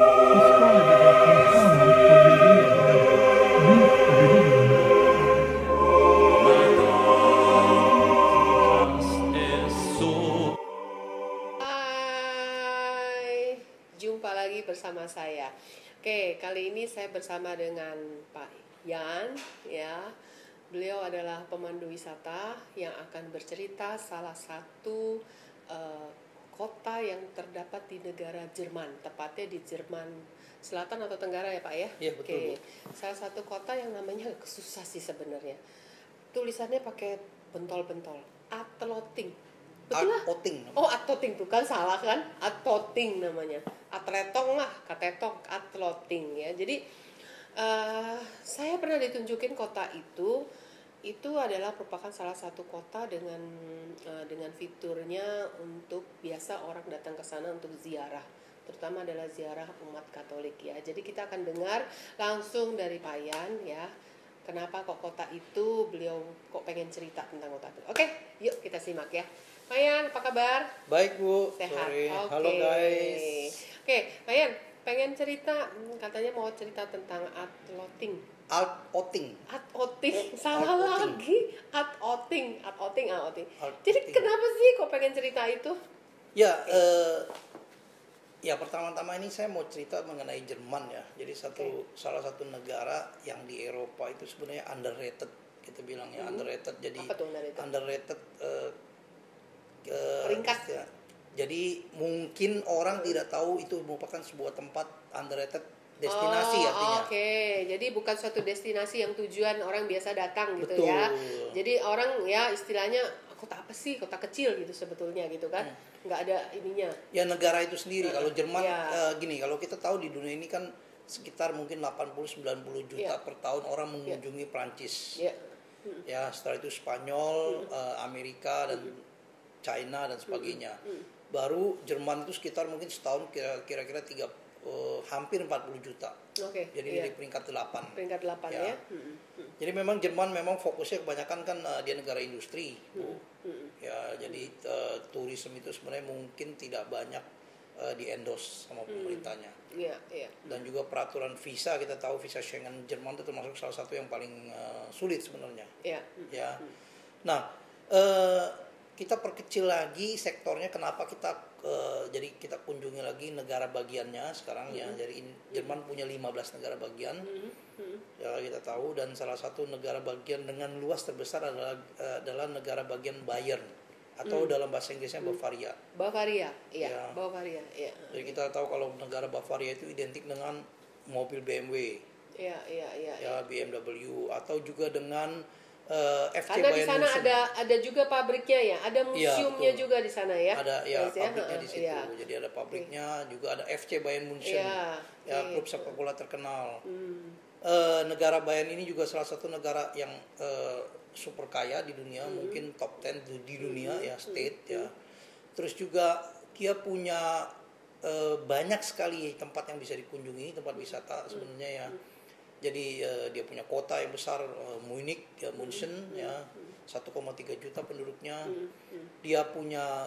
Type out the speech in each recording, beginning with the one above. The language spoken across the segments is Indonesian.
Discarded at McDonald's for reviews. Beef reviews. Hai, jumpa lagi bersama saya. Oke, kali ini saya bersama dengan Pak Yan, ya. Beliau adalah pemandu wisata yang akan bercerita salah satu kota yang terdapat di negara Jerman, tepatnya di Jerman Selatan atau Tenggara ya Pak ya? Iya, betul, Oke, salah satu kota yang namanya susah sih sebenarnya. Tulisannya pakai bentol-bentol, Atloting. Betul lah. Atloting. Oh, Atloting tuh kan salah kan? Atloting namanya. Atletong lah, katetong, Atloting ya. Jadi saya pernah ditunjukin kota itu adalah merupakan salah satu kota dengan fiturnya untuk biasa orang datang ke sana untuk ziarah, terutama adalah ziarah umat Katolik ya. Jadi kita akan dengar langsung dari Pak Yan ya. Kenapa kok kota itu, beliau kok pengen cerita tentang kota itu. Oke, yuk kita simak ya. Pak Yan, apa kabar? Baik Bu, Sehat. sore. Oke. Halo guys. Oke, Pak Yan, pengen cerita, katanya mau cerita tentang Atloting. Atloting. Salah Atloting. lagi. Atloting. Atloting. Jadi kenapa sih kok pengen cerita itu? Ya, ya pertama-tama ini saya mau cerita mengenai Jerman ya. Jadi salah satu negara yang di Eropa itu sebenarnya underrated, kita bilang ya, underrated. Jadi Apa tuh underrated? underrated Peringkat. ya. Jadi mungkin orang tidak tahu itu merupakan sebuah tempat underrated destinasi artinya. Oke, jadi bukan suatu destinasi yang tujuan orang biasa datang gitu. Betul. Ya. Jadi orang ya istilahnya kota apa sih, kota kecil gitu sebetulnya gitu kan, nggak ada ininya. Ya negara itu sendiri. Kalau Jerman ya. gini, kalau kita tahu di dunia ini kan sekitar mungkin 80-90 juta per tahun orang mengunjungi Prancis. Ya. Ya, setelah itu Spanyol, Amerika dan China dan sebagainya. Baru Jerman itu sekitar mungkin setahun kira-kira hampir 40 juta. Oke. Jadi di peringkat 8. Peringkat 8 ya. Jadi memang Jerman memang fokusnya kebanyakan kan dia negara industri. Ya, jadi turisme itu sebenarnya mungkin tidak banyak di-endorse sama pemerintahnya. Iya, iya. Dan juga peraturan visa, kita tahu visa Schengen Jerman itu termasuk salah satu yang paling sulit sebenarnya. Iya. Ya. Nah, kita perkecil lagi sektornya, kenapa kita jadi kita kunjungi lagi negara bagiannya sekarang ya. Jadi Jerman punya 15 negara bagian. Ya, kita tahu, dan salah satu negara bagian dengan luas terbesar adalah negara bagian Bayern atau dalam bahasa Inggrisnya Bavaria. Bavaria, iya. Ya. Bavaria, iya. Jadi kita tahu kalau negara Bavaria itu identik dengan mobil BMW. Iya. Ya, BMW, atau juga dengan FC Karena di Bayern sana München. ada juga pabriknya ya, ada museumnya betul. juga di sana ya. Ada ya Guys, pabriknya di situ. Iya. Jadi ada pabriknya, juga ada FC Bayern München. Ya, klub sepak bola terkenal. Negara Bayern ini juga salah satu negara yang super kaya di dunia, mungkin top 10 di dunia ya, state ya. Terus juga dia punya banyak sekali tempat yang bisa dikunjungi, tempat wisata sebenarnya ya. Jadi dia punya kota yang besar, Munich ya, München ya, 1,3 juta penduduknya. Dia punya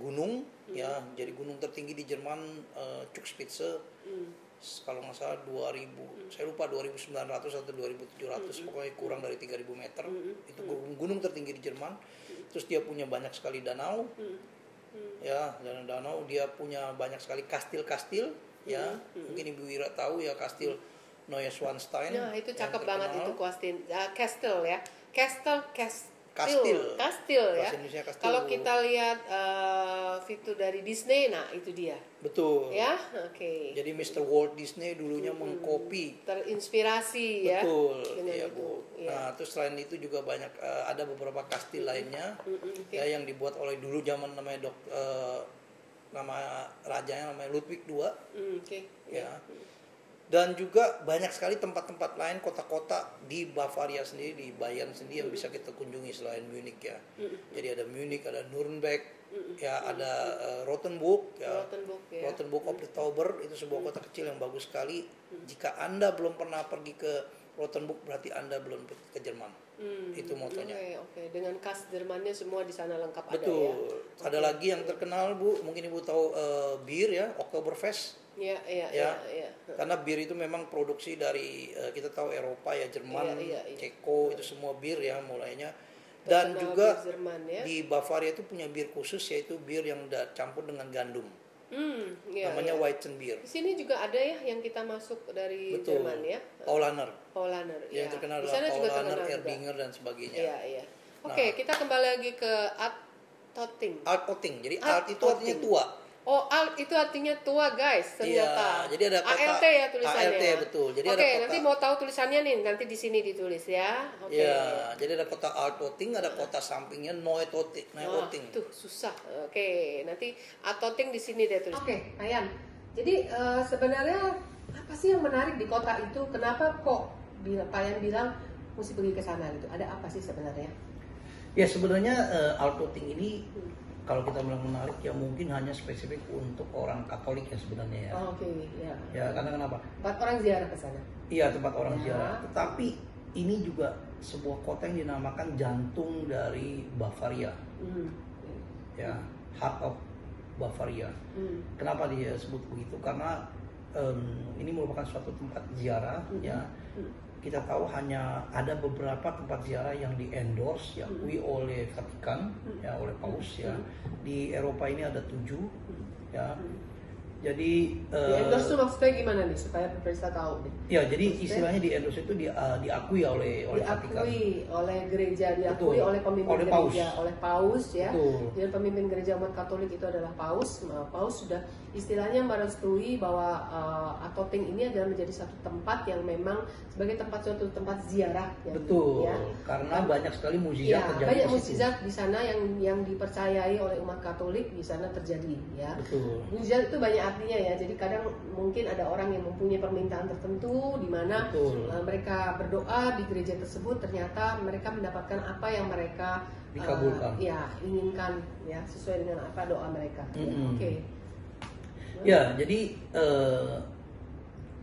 gunung ya, jadi gunung tertinggi di Jerman Zugspitze. Kalau nggak salah 2000, saya lupa 2900 atau 2700, pokoknya kurang dari 3000 meter. Itu gunung tertinggi di Jerman. Terus dia punya banyak sekali danau. Ya, danau, dia punya banyak sekali kastil-kastil ya. Mungkin Ibu Wira tahu ya, kastil Neuschwanstein. Nah, itu cakep yang banget terkenal. itu Castle ya. Castle Kastil ya. Bahasa Indonesia kastil. Kalau kita lihat fitur dari Disney, nah itu dia. Betul. Ya, oke. Jadi Mr. Walt Disney dulunya mengcopy. Terinspirasi ya. Betul. Dengan Iya, itu. Bu. Ya. Nah, terus selain itu juga banyak ada beberapa kastil lainnya ya, yang dibuat oleh dulu zaman namanya nama rajanya namanya Ludwig II. Oke. Ya. Dan juga banyak sekali tempat-tempat lain, kota-kota di Bavaria sendiri, di Bayern sendiri yang bisa kita kunjungi selain Munich ya. Jadi ada Munich, ada Nuremberg, ya ada Rothenburg ya. Rothenburg of the Tauber, itu sebuah kota kecil yang bagus sekali. Jika Anda belum pernah pergi ke Rothenburg, berarti Anda belum ke Jerman. Itu motonya. Oke. Dengan khas Jermannya semua di sana lengkap. Betul. Ada ya. Ada lagi yang terkenal, Bu, mungkin Ibu tahu bir ya, Oktoberfest. Iya. Karena bir itu memang produksi dari kita tahu Eropa ya, Jerman, Ceko itu semua bir ya mulainya. Dan juga Jerman, ya. di Bavaria itu punya bir khusus, yaitu bir yang campur dengan gandum. Namanya Weizen beer. Di sini juga ada ya yang kita masuk dari Betul. Jerman ya. Paulaner. ya. Yang terkenal adalah Paulaner, Erdinger dan sebagainya. Iya. Oke, kita kembali lagi ke Alt-Toting. Alt-Toting. Jadi alt itu artinya tua. Oh, alt itu artinya tua, guys. Ternyata. Iya, jadi ada kota ALT ya tulisannya. ALT, betul. Jadi Oke, ada kota, nanti mau tahu tulisannya nih, nanti di sini ditulis ya. Oke. Iya, jadi ada kota Alt-Toting, ada kota sampingnya Neutoting. Tuh susah. Oke, nanti Alt-Toting di sini deh tulis. Oke, Ayan. Jadi sebenarnya apa sih yang menarik di kota itu? Kenapa kok Payan bilang mesti pergi ke sana gitu? Ada apa sih sebenarnya? Ya sebenarnya Alt-Toting ini kalau kita bilang menarik ya mungkin hanya spesifik untuk orang Katolik ya sebenarnya ya. Oke, ya. Ya karena kenapa? Tempat orang ziarah ke sana. Iya, tempat orang ziarah. Tetapi ini juga sebuah kota yang dinamakan jantung dari Bavaria. Ya, Heart of Bavaria. Kenapa dia sebut begitu? Karena ini merupakan suatu tempat ziarah ya. Kita tahu hanya ada beberapa tempat ziarah yang di-endorse, diakui oleh Vatikan, ya, oleh Paus ya. Di Eropa ini ada 7, ya. Jadi di-endorse itu maksudnya gimana nih supaya pemirsa tahu nih? Ya, jadi istilahnya di-endorse itu diakui oleh Vatikan. Diakui oleh gereja, diakui oleh pemimpin gereja, oleh Paus ya. Jadi pemimpin gereja umat Katolik itu adalah Paus. Paus sudah istilahnya merestui bahwa Alt-Toting ini adalah menjadi satu tempat yang memang sebagai suatu tempat ziarah. Betul. Ya. Karena banyak sekali mukjizat terjadi. Banyak mukjizat di sana yang dipercayai oleh umat Katolik di sana terjadi. Ya. Betul. Mukjizat itu banyak artinya ya. Jadi kadang mungkin ada orang yang mempunyai permintaan tertentu di mana mereka berdoa di gereja tersebut, ternyata mereka mendapatkan apa yang mereka dikabulkan. Inginkan ya sesuai dengan apa doa mereka. Oke. Ya, jadi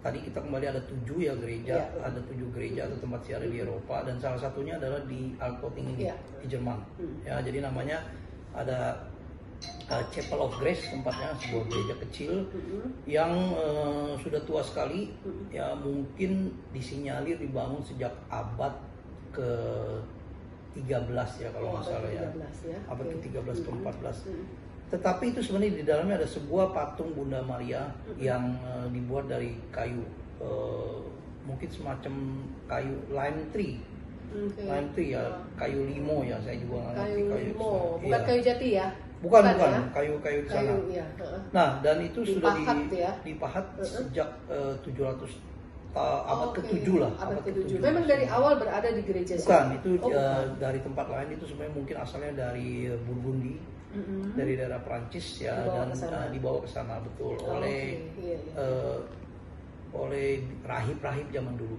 tadi kita kembali ada 7 ya gereja, ada 7 gereja atau tempat ziarah di Eropa dan salah satunya adalah di Alt-Toting ini di Jerman. Ya, jadi namanya ada Chapel of Grace, tempatnya sebuah gereja kecil yang sudah tua sekali, ya mungkin disinyalir dibangun sejak abad ke-13 ya kalau nggak salah ya, abad ke-13 ke-14. Tetapi itu sebenarnya di dalamnya ada sebuah patung Bunda Maria yang dibuat dari kayu, mungkin semacam kayu lime tree. Lime tree ya, kayu limo ya, saya juga nggak ngerti kayu limo, bukan kayu jati ya? Bukan, kayu-kayu di sana. Nah, dan itu sudah dipahat sejak 700 abad ke-7 lah. Abad ke-7. Memang dari awal berada di gereja sini. Bukan, itu dari tempat lain, itu sebenarnya mungkin asalnya dari Burgundy. Dari daerah Prancis ya, dibawa ke sana betul oleh rahib-rahib zaman dulu.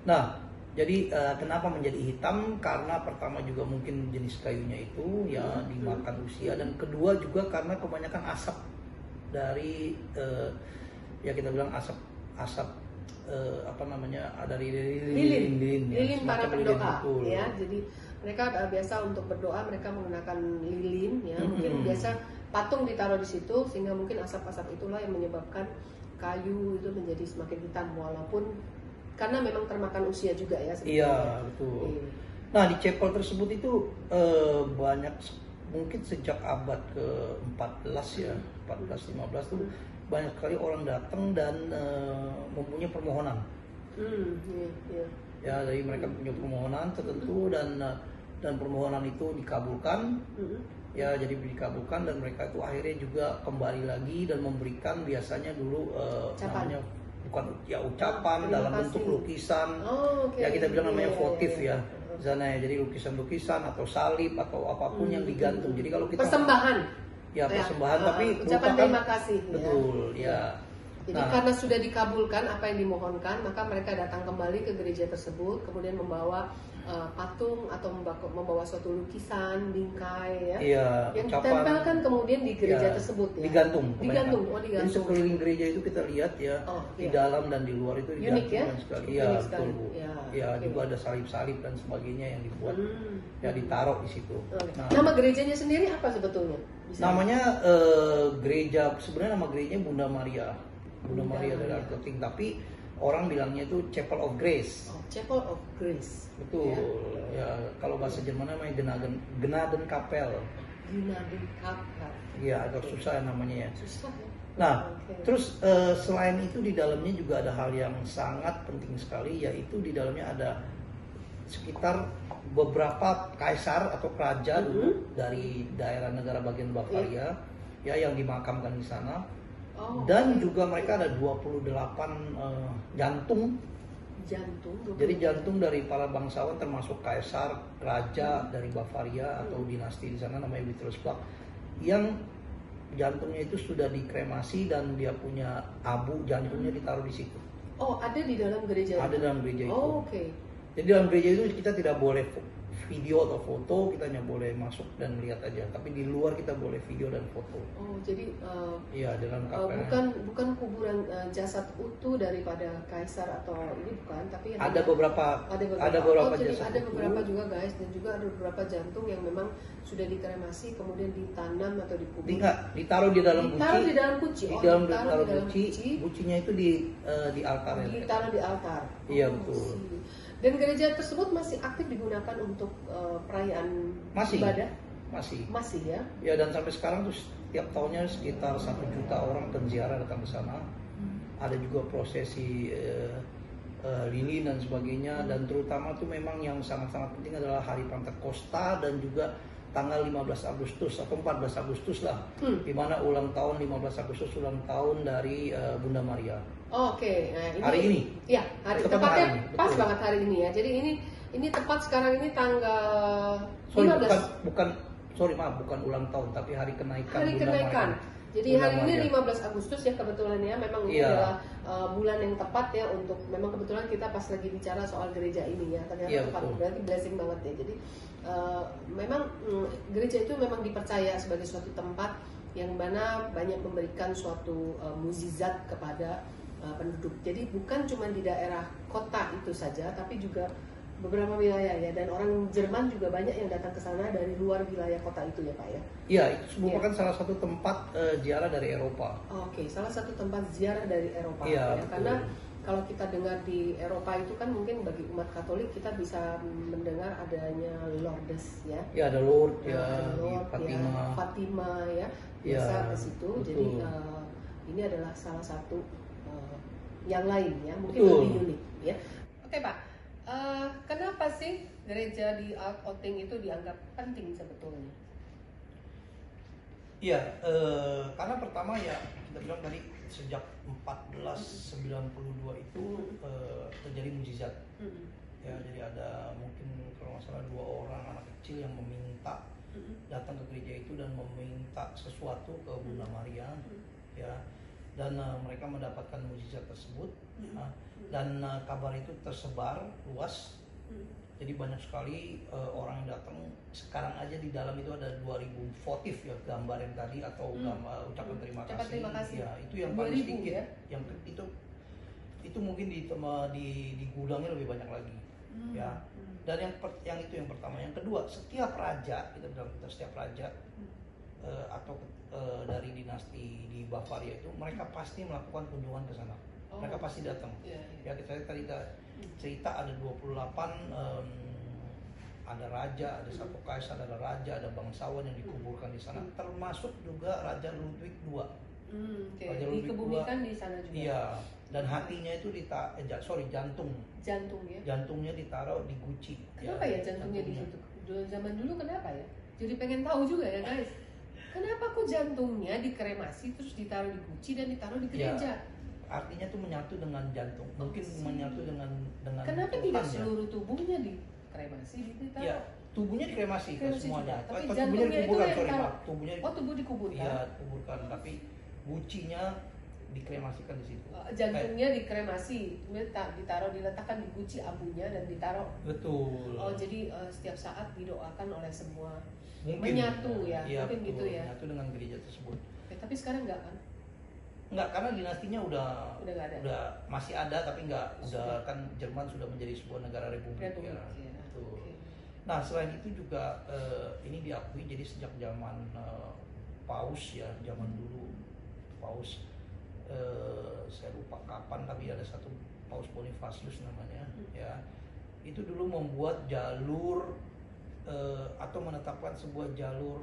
Nah, jadi kenapa menjadi hitam? Karena pertama juga mungkin jenis kayunya itu ya dimakan usia, dan kedua juga karena kebanyakan asap dari ya kita bilang asap dari lilin para pendoa ya. Jadi mereka biasa untuk berdoa mereka menggunakan lilin ya. Mungkin biasa patung ditaruh di situ sehingga mungkin asap-asap itulah yang menyebabkan kayu itu menjadi semakin hitam walaupun karena memang termakan usia juga ya sebetulnya. Iya, betul. Nah, di chapel tersebut itu banyak, mungkin sejak abad ke-14 ya, 14-15 tuh banyak sekali orang datang dan mempunyai permohonan. Ya, jadi mereka punya permohonan tertentu dan permohonan itu dikabulkan. Ya, jadi dikabulkan dan mereka itu akhirnya juga kembali lagi dan memberikan biasanya dulu namanya bukan ya ucapan dalam bentuk lukisan. Ya kita bilang namanya votif ya. Di sana ya, jadi lukisan-lukisan atau salib atau apapun yang digantung. Jadi kalau kita persembahan. Ya, persembahan tapi ucapan terima kasih. Betul, ya. Jadi karena sudah dikabulkan apa yang dimohonkan, maka mereka datang kembali ke gereja tersebut, kemudian membawa patung atau membawa suatu lukisan, bingkai ya, yang ditempelkan kemudian di gereja tersebut ya. Digantung. Digantung. Jadi sekeliling gereja itu kita lihat ya, di dalam dan di luar itu digantung ya? sekali. Iya, betul Bu. Ya, juga ada salib-salib dan sebagainya yang dibuat, ya ditaruh di situ. Nah, nama gerejanya sendiri apa sebetulnya? Namanya gereja, sebenarnya nama gerejanya Bunda Maria. Bunda Maria dari Alkoting, tapi orang bilangnya itu Chapel of Grace. Chapel of Grace. Betul. Ya, kalau bahasa Jerman namanya Gnadenkapel. Gnadenkapel. Iya, agak susah namanya ya. Susah ya. Nah, terus selain itu di dalamnya juga ada hal yang sangat penting sekali, yaitu di dalamnya ada sekitar beberapa kaisar atau raja dulu dari daerah negara bagian Bavaria ya yang dimakamkan di sana. Dan juga mereka ada 28 jantung. Jadi jantung dari para bangsawan termasuk kaisar, raja dari Bavaria atau dinasti di sana namanya Wittelsbach, yang jantungnya itu sudah dikremasi dan dia punya abu jantungnya ditaruh di situ. Oh, ada di dalam gereja? Ada dalam gereja itu. Oh, oke. Jadi dalam gereja itu kita tidak boleh video atau foto, kita hanya boleh masuk dan lihat aja. Tapi di luar kita boleh video dan foto. Oh, jadi iya, dalam bukan kuburan jasad utuh daripada kaisar atau ini bukan, tapi ada beberapa jadi jasad ada beberapa juga guys, dan juga ada beberapa jantung yang memang sudah dikremasi kemudian ditanam atau dikubur. Ditaruh di dalam guci. Ditaruh di dalam guci. Ditaruh guci. Gucinya itu di altar. Ditaruh di altar. Iya, betul. Dan gereja tersebut masih aktif digunakan untuk perayaan ibadah? Masih ya? Ya, dan sampai sekarang tuh setiap tahunnya sekitar 1 juta orang penziarah datang ke sana. Ada juga prosesi lilin dan sebagainya, dan terutama tuh memang yang sangat-sangat penting adalah hari Pentakosta dan juga tanggal 15 Agustus atau 14 Agustus lah, di mana ulang tahun 15 Agustus ulang tahun dari Bunda Maria. Oke, nah hari ini. Ya, tepatnya pas banget hari ini ya. Jadi ini tepat sekarang ini tanggal 15. Bukan ulang tahun, tapi hari kenaikan. Hari kenaikan. Jadi hari ini 15 Agustus ya kebetulan ya, memang ini adalah bulan yang tepat ya untuk, memang kebetulan kita pas lagi bicara soal gereja ini ya, ternyata tepat, berarti blessing banget ya. Jadi memang gereja itu memang dipercaya sebagai suatu tempat yang mana banyak memberikan suatu mukjizat kepada penduduk. Jadi bukan cuma di daerah kota itu saja, tapi juga beberapa wilayah ya, dan orang Jerman juga banyak yang datang ke sana dari luar wilayah kota itu ya Pak ya. Iya, itu merupakan salah satu tempat ziarah dari Eropa. Oke, salah satu tempat ziarah dari Eropa ya. Karena kalau kita dengar di Eropa itu kan mungkin bagi umat Katolik kita bisa mendengar adanya Lourdes ya. Ya, ada Lourdes ya, Fatima ya, biasa ke situ. Jadi ini adalah salah satu yang lain ya, mungkin lebih unik ya. Oke Pak, kenapa sih gereja di Altötting itu dianggap penting sebetulnya? Iya, karena pertama ya kita bilang tadi sejak 1492 itu terjadi mukjizat. Ya, jadi ada mungkin kalau nggak salah 2 orang anak kecil yang meminta datang ke gereja itu dan meminta sesuatu ke Bunda Maria, ya. Dan mereka mendapatkan mukjizat tersebut, dan kabar itu tersebar luas. Jadi banyak sekali orang yang datang. Sekarang aja di dalam itu ada 2000 votif ya, gambar yang tadi atau ucapan terima kasih. Ya, itu yang paling sedikit. Ya? Yang itu mungkin di gudangnya lebih banyak lagi. Ya. Dan yang itu yang pertama. Yang kedua, setiap raja, kita bilang setiap raja atau dari dinasti di Bavaria itu, mereka pasti melakukan kunjungan ke sana. Mereka pasti datang. Ya, kita tadi cerita ada 28 ada raja, ada satu kaisar, ada raja, ada bangsawan yang dikuburkan di sana, termasuk juga Raja Ludwig II. Dikebumikan di sana juga. Iya, dan hatinya itu jantung. Jantungnya ditaruh di guci. Kenapa ya jantungnya di situ? Zaman dulu kenapa ya? Jadi pengen tahu juga ya guys. Kenapa kok jantungnya dikremasi terus ditaruh di guci dan ditaruh di gereja? Artinya tuh menyatu dengan jantung. Mungkin menyatu dengan kenapa tidak seluruh tubuhnya dikremasi ditaruh? Ya, tubuhnya dikremasi semuanya. Tapi jantungnya itu yang tubuh dikuburkan. Tubuh dikuburkan. Iya, dikuburkan, tapi gucinya dikremasikan di situ. Jantungnya dikremasi, diletakkan di guci abunya dan ditaruh. Betul. Oh, jadi setiap saat didoakan oleh semua. Mungkin Menyatu ya, iya, mungkin betul, gitu ya. menyatu dengan gereja tersebut. Tapi sekarang enggak kan? Enggak, karena dinastinya udah nggak ada. Udah masih ada tapi enggak, udah kan Jerman sudah menjadi sebuah negara republik ya. Ya. Betul. Okay. Nah, selain itu juga ini diakui, jadi sejak zaman Paus ya, zaman dulu Paus saya lupa kapan, tapi ada satu Paus Bonifacius namanya ya. Itu dulu membuat jalur atau menetapkan sebuah jalur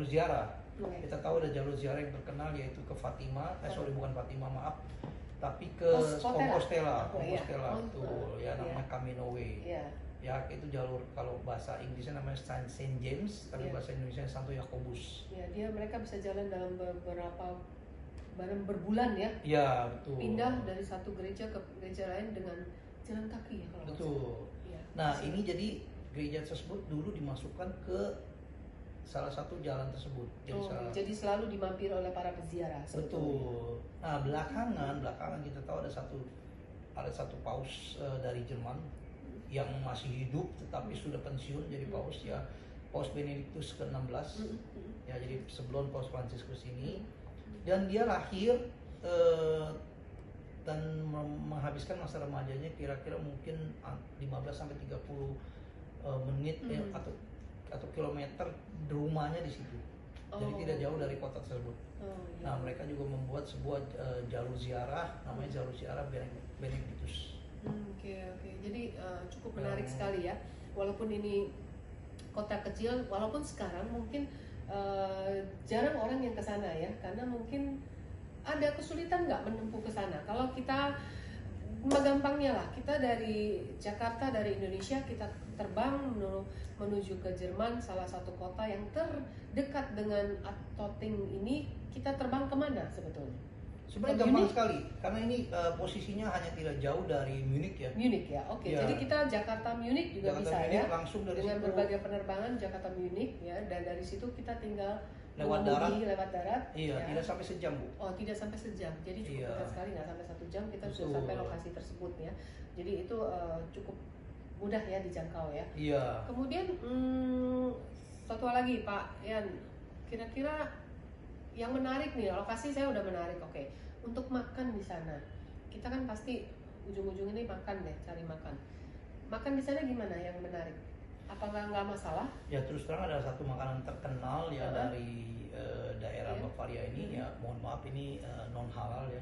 ziarah. Kita tahu ada jalur ziarah yang terkenal yaitu ke Fatima, bukan Fatima, maaf, tapi ke Compostela, betul ya, namanya Camino Way. Ya, itu jalur, kalau bahasa Inggrisnya namanya Saint James, tapi bahasa Indonesia Santo Yakobus. Ya, mereka bisa jalan dalam beberapa berbulan ya. Iya, betul. Pindah dari satu gereja ke gereja lain dengan jalan kaki ya kalau betul. Nah, ini jadi gereja tersebut dulu dimasukkan ke salah satu jalan tersebut. Jadi selalu dimampir oleh para peziarah. Betul. Nah, belakangan kita tahu ada satu paus dari Jerman yang masih hidup tetapi sudah pensiun jadi paus ya, Paus Benedictus ke-16. Ya, jadi sebelum Paus Fransiskus ini, dan dia lahir dan menghabiskan masa remajanya kira-kira mungkin 15 sampai 30 menit ya, atau kilometer di rumahnya di situ. Jadi tidak jauh dari kota tersebut. Nah, mereka juga membuat sebuah jalur ziarah, namanya jalur ziarah Benedictus. Oke. Jadi cukup menarik sekali ya. Walaupun ini kota kecil, walaupun sekarang mungkin jarang orang yang ke sana ya, karena mungkin ada kesulitan nggak menempuh ke sana. Kalau kita gampangnya lah, kita dari Jakarta, dari Indonesia, kita terbang menuju ke Jerman, salah satu kota yang terdekat dengan Attotting ini, kita terbang kemana sebetulnya? Sebenarnya gampang sekali, karena ini posisinya hanya tidak jauh dari Munich ya. Munich ya, oke. Ya. Jadi kita Jakarta Munich juga Jakarta bisa Munich, ya. langsung dari dengan situ, berbagai penerbangan Jakarta Munich ya, dan dari situ kita tinggal lewat darat. Iya, ya. tidak sampai sejam, Bu. Oh, tidak sampai sejam. Jadi cukup dekat sekali, nggak sampai 1 jam kita sudah sampai lokasi tersebut ya. Jadi itu cukup mudah ya dijangkau ya. Iya. Kemudian satu lagi Pak Yan, kira-kira yang menarik nih, lokasi saya udah menarik, oke. Untuk makan di sana, kita kan pasti ujung-ujung ini makan deh, cari makan. Makan di sana gimana yang menarik? Apakah nggak masalah? Ya, terus terang ada satu makanan terkenal ya dari daerah Bavaria ini ya, mohon maaf ini non halal ya.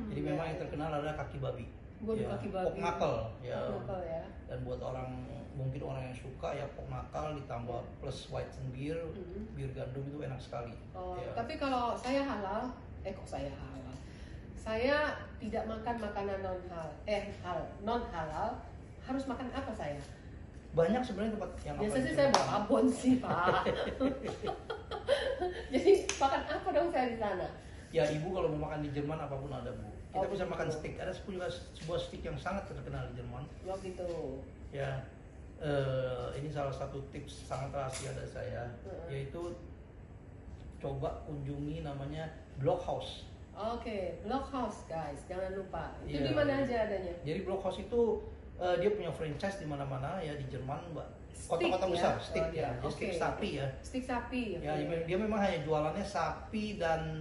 Jadi memang yang terkenal adalah kaki babi. Kaki babi. Pork knuckle ya. Ya. Dan buat mungkin orang yang suka ya pork knuckle ditambah plus white beer, bir gandum itu enak sekali. Ya. Tapi kalau saya halal, kok saya halal? Saya tidak makan makanan non halal. Harus makan apa saya? Banyak sebenarnya tempat yang biasanya saya bawa abon sih, Pak. Jadi makan apa dong saya di sana? Ya, Ibu kalau mau makan di Jerman apapun ada, Bu. Kita bisa makan steak. Ada sebuah steak yang sangat terkenal di Jerman. Oh gitu. Ya, ini salah satu tips sangat rahasia dari saya, yaitu coba kunjungi namanya Blockhaus. Oke, Blockhaus guys, jangan lupa. Itu di mana aja adanya? Jadi Blockhaus itu dia punya franchise di mana-mana ya di Jerman, Mbak. Kota-kota besar, steak ya, steak sapi ya. Steak sapi. Ya, dia memang hanya jualannya sapi dan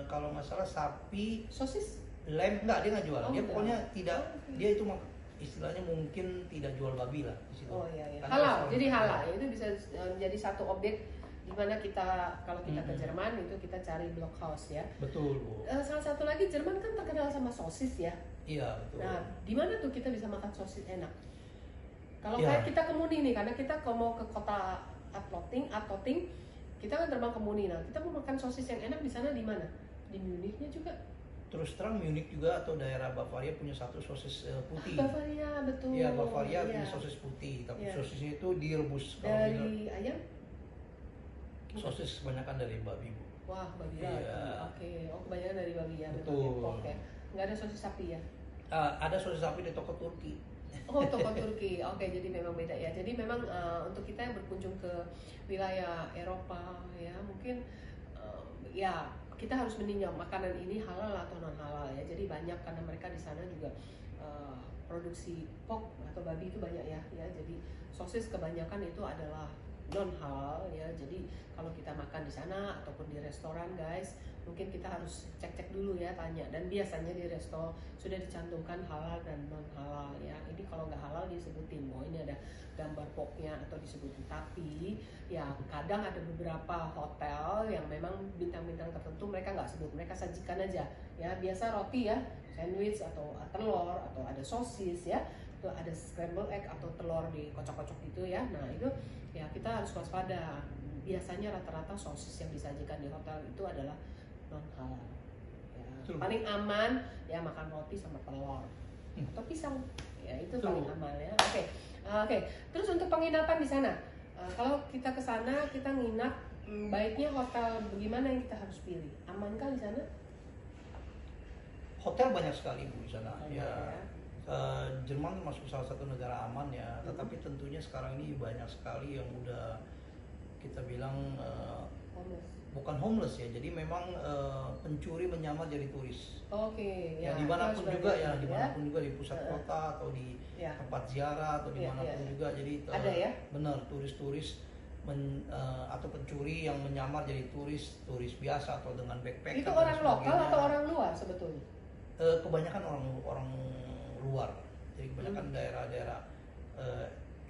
kalau nggak salah sapi. Sosis? Lamb enggak, dia nggak jual. Dia pokoknya tidak, dia itu istilahnya mungkin tidak jual babi lah di situ. Oh iya. Halal, jadi halal. Itu bisa menjadi satu objek di mana kita kalau kita ke Jerman itu kita cari Blockhaus ya. Betul, Bu. Salah satu lagi Jerman kan terkenal sama sosis ya. Iya, betul. Nah, di mana tuh kita bisa makan sosis enak? Kalau kayak kita ke Munich nih, karena kita mau ke kota Attotting, kita kan terbang ke Munich. Nah, kita mau makan sosis yang enak di sana di mana? Di Munichnya juga. Terus terang Munich juga atau daerah Bavaria punya satu sosis putih. Bavaria, betul. Iya, Bavaria punya sosis putih, tapi sosisnya itu direbus. Dari ayam? Sosis kebanyakan dari babi, Bu. Wah, babi. Iya. Oke. Oh, kebanyakan dari babi ya. Betul. Oke. Nggak ada sosis sapi ya? Ada sosis sapi di toko Turki. Oh, toko Turki. Oke, jadi memang beda ya. Jadi memang untuk kita yang berkunjung ke wilayah Eropa ya, mungkin ya kita harus meninjau makanan ini halal atau non halal ya. Jadi banyak karena mereka di sana juga produksi pork atau babi itu banyak ya. Jadi sosis kebanyakan itu adalah non halal ya. Jadi kalau kita makan di sana ataupun di restoran guys, mungkin kita harus cek dulu ya, tanya. Dan biasanya di resto sudah dicantumkan halal dan non halal ya. Ini kalau nggak halal disebutin, oh ini ada gambar porknya atau disebutin. Tapi ya kadang ada beberapa hotel yang memang bintang-bintang tertentu mereka nggak sebut, mereka sajikan aja ya, biasa roti ya, sandwich atau telur atau ada sosis ya, itu ada scramble egg atau telur dikocok-kocok gitu ya. Nah itu ya kita harus waspada. Biasanya rata-rata sosis yang disajikan di hotel itu adalah non halal ya. Paling aman ya makan roti sama telur atau pisang ya, itu paling aman ya. Oke. Terus untuk penginapan di sana, kalau kita ke sana kita nginap, baiknya hotel bagaimana yang kita harus pilih? Amankah di sana? Hotel banyak sekali Bu di sana ya. Jerman termasuk salah satu negara aman ya, tetapi tentunya sekarang ini banyak sekali yang udah kita bilang bukan homeless ya, jadi memang pencuri menyamar jadi turis. Ya dimanapun juga ya, dimanapun juga di pusat kota atau di tempat ziarah atau dimanapun juga, jadi ada ya? Benar, turis-turis atau pencuri yang menyamar jadi turis biasa atau dengan backpack. Itu orang lokal atau orang luar sebetulnya? Kebanyakan orang luar, jadi kebanyakan daerah-daerah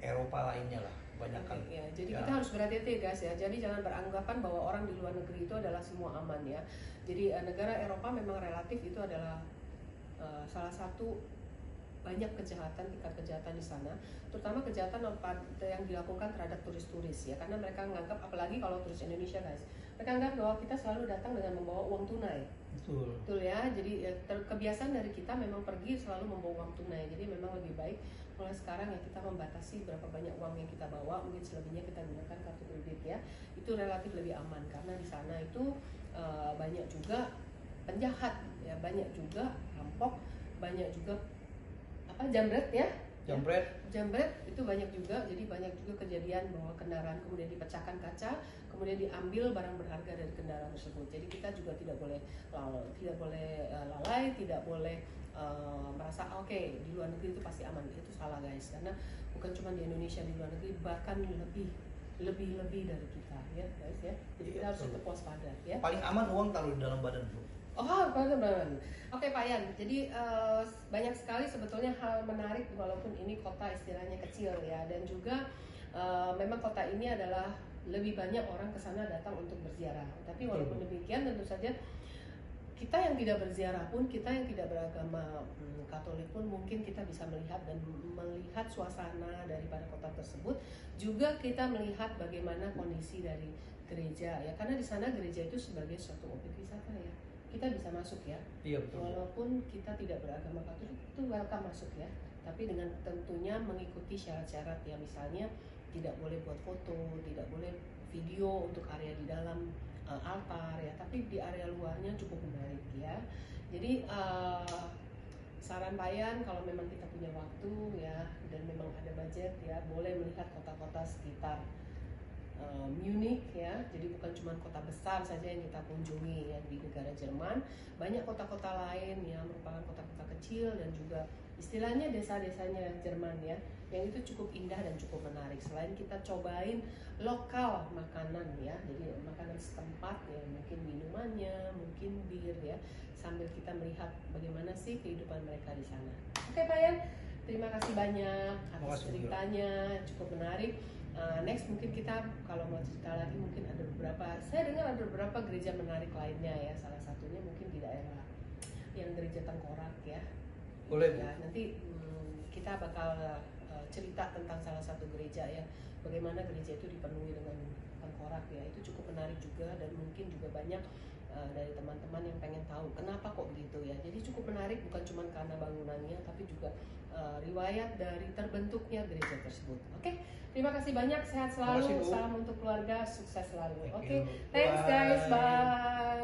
Eropa lainnya lah. Kebanyakan. Jadi kita harus berhati-hati guys ya. Jadi jangan beranggapan bahwa orang di luar negeri itu adalah semua aman ya. Jadi negara Eropa memang relatif itu adalah salah satu banyak tingkat kejahatan di sana, terutama kejahatan yang dilakukan terhadap turis-turis ya. Karena mereka menganggap, apalagi kalau turis Indonesia guys, mereka anggap bahwa kita selalu datang dengan membawa uang tunai. Betul ya. Jadi kebiasaan dari kita memang pergi selalu membawa uang tunai. Jadi memang lebih baik mulai sekarang ya kita membatasi berapa banyak uang yang kita bawa, mungkin selebihnya kita gunakan kartu kredit ya. Itu relatif lebih aman karena di sana itu banyak juga penjahat ya, banyak juga rampok, banyak juga jambret ya. Jambret itu banyak juga. Jadi banyak juga kejadian bahwa kendaraan kemudian dipecahkan kaca, kemudian diambil barang berharga dari kendaraan tersebut. Jadi kita juga tidak boleh lalai, tidak boleh merasa oke, di luar negeri itu pasti aman. Itu salah guys, karena bukan cuma di Indonesia, di luar negeri bahkan lebih dari kita ya guys ya. Jadi kita harus tetap waspada ya. Paling aman uang taruh di dalam badan Bu. Benar. Oke Pak Yan, jadi banyak sekali sebetulnya hal menarik walaupun ini kota istilahnya kecil ya, dan juga memang kota ini adalah lebih banyak orang ke sana datang untuk berziarah. Tapi walaupun demikian tentu saja kita yang tidak berziarah pun, kita yang tidak beragama Katolik pun mungkin kita bisa melihat suasana daripada kota tersebut. Juga kita melihat bagaimana kondisi dari gereja ya, karena di sana gereja itu sebagai suatu objek wisata ya. Kita bisa masuk ya. Iya betul. Walaupun kita tidak beragama Katolik itu welcome masuk ya. Tapi dengan tentunya mengikuti syarat-syarat ya, misalnya tidak boleh buat foto, tidak boleh video untuk area di dalam altar ya, tapi di area luarnya cukup menarik ya. Jadi saran Pak Yan, kalau memang kita punya waktu ya dan memang ada budget ya, boleh melihat kota-kota sekitar Munich ya. Jadi bukan cuma kota besar saja yang kita kunjungi ya di negara Jerman, banyak kota-kota lain yang merupakan kota-kota kecil dan juga istilahnya desa-desanya Jerman ya, yang itu cukup indah dan cukup menarik. Selain kita cobain lokal makanan ya, jadi makanan setempat ya, mungkin minumannya, mungkin bir ya, sambil kita melihat bagaimana sih kehidupan mereka di sana. Oke Pak Yan, terima kasih banyak atas ceritanya, cukup menarik. Next mungkin kita kalau mau cerita lagi mungkin ada beberapa, saya dengar ada beberapa gereja menarik lainnya ya, salah satunya mungkin di daerah yang gereja Tengkorak ya. Boleh ya, nanti kita bakal cerita tentang salah satu gereja ya, bagaimana gereja itu dipenuhi dengan tengkorak ya. Itu cukup menarik juga, dan mungkin juga banyak dari teman-teman yang pengen tahu kenapa kok begitu ya. Jadi cukup menarik, bukan cuma karena bangunannya tapi juga riwayat dari terbentuknya gereja tersebut. Oke, terima kasih banyak, sehat selalu, salam untuk keluarga, sukses selalu. Oke, thanks guys, bye.